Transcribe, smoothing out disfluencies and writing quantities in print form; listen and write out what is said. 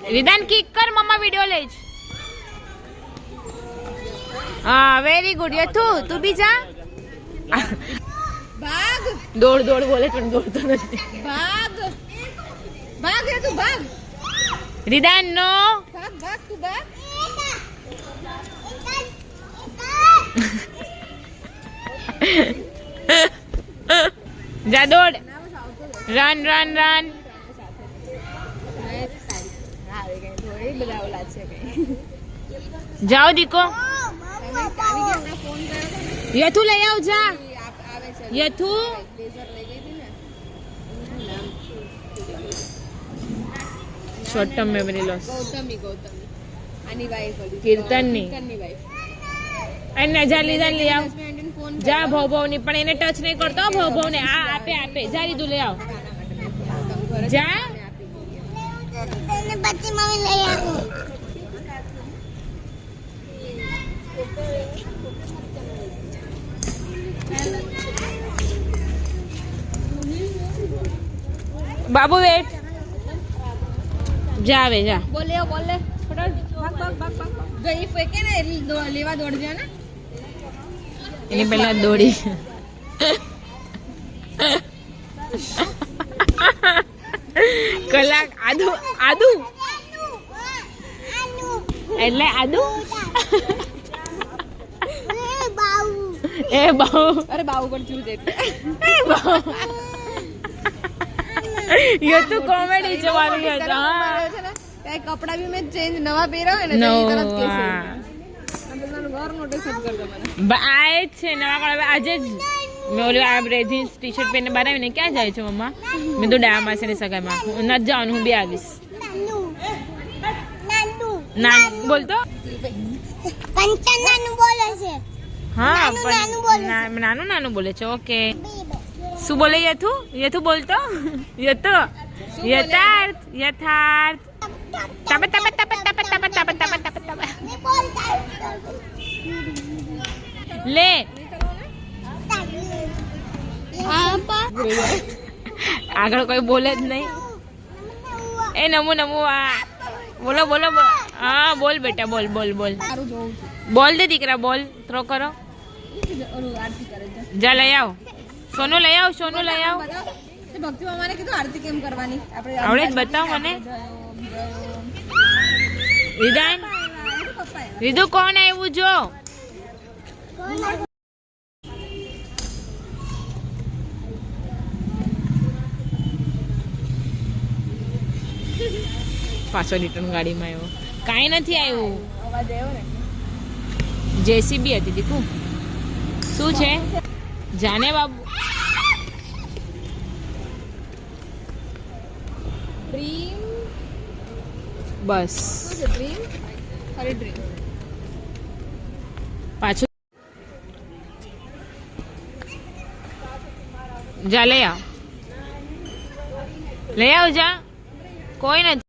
વિધાન કિક કર મમ્મા વિડિયો લે છે હા વેરી ગુડ યથુ તું બી જા ભાગ દોડ દોડ બોલે પણ દોડતો નથી ભાગ ભાગ યથુ ભાગ વિધાન નો ભાગ ભાગ તું ભાગ જા દોડ રન રન રન જાઓ દીકો યથુ લઈ આવ જા યથુ short term memory loss Gautami આની વાઈફ કીર્તનની અને જા લીધા લઈ આવ જા ભવ ની પણ એને ટચ નહીં કરતો ભવ ને આ આપે આપે જા લીધું લઈ આવ જા પછી મમ્મી લઈ આવું બાબુ વેટ જા આવે જા બોલે બોલે ફટાફટ ભાગ ભાગ ભાગ ભાગ જો ઈ ફેકે ને એટલે લેવા દોડજો ને એની પહેલા દોડી કલાક આદુ આદુ એટલે આદુ એ બાઉ અરે બાઉ પર ચૂ દે ये तो कॉमेडी जवानी है हां કઈ કપડા ભી મેં ચેન્જ નવા પહેર્યા હોય ને તો ઈ તરત કેસે અંદરનો ઘર નોટિસ જ કરજો મને આય છે નવા કપડા આજે જ મેં ઓલી આ રેજીન્સ ટી-શર્ટ પહેરીને બહાર આવીને ક્યાં જાય છે મમ્મા મેં તો ડાયા માસીની સગાઈમાં ન જવાનું હું બી આવીશ નાન બોલતો કંચન નાનું બોલે છે હા પણ નાનું નાનું બોલે છે ઓકે શું બોલે યથુ યથુ બોલતો યથુ યથાર્થ યથાર્થ તબ તબ તબ તબ તબ તબ તબ તબ તબ લે આગળ કોઈ બોલે જ નહીં એ નમુ નમુ આ બોલો બોલો હા બોલ બેટા બોલ બોલ બોલ બોલ દે દીકરા બોલ થ્રો કરો જા લઈ આવ સોનું લઈ આવ સોનું લઈ આવ ભક્તિ મામાને કીધું આરતી કેમ કરવાની આપણે આવડે જ બતાવ મને વિધાન વિધુ કોણ આવ્યું જો પાછો રિટર્ન ગાડીમાં આવ્યો કાંઈ નથી આવ્યું અવાજ આવ્યો ને જેસીબી હતી દીકુ શું છે જાને બાબુ ડ્રીમ બસ શું છે ડ્રીમ ખાલી ડ્રીમ પાછું જા લઈ આવ જા કોઈ નથી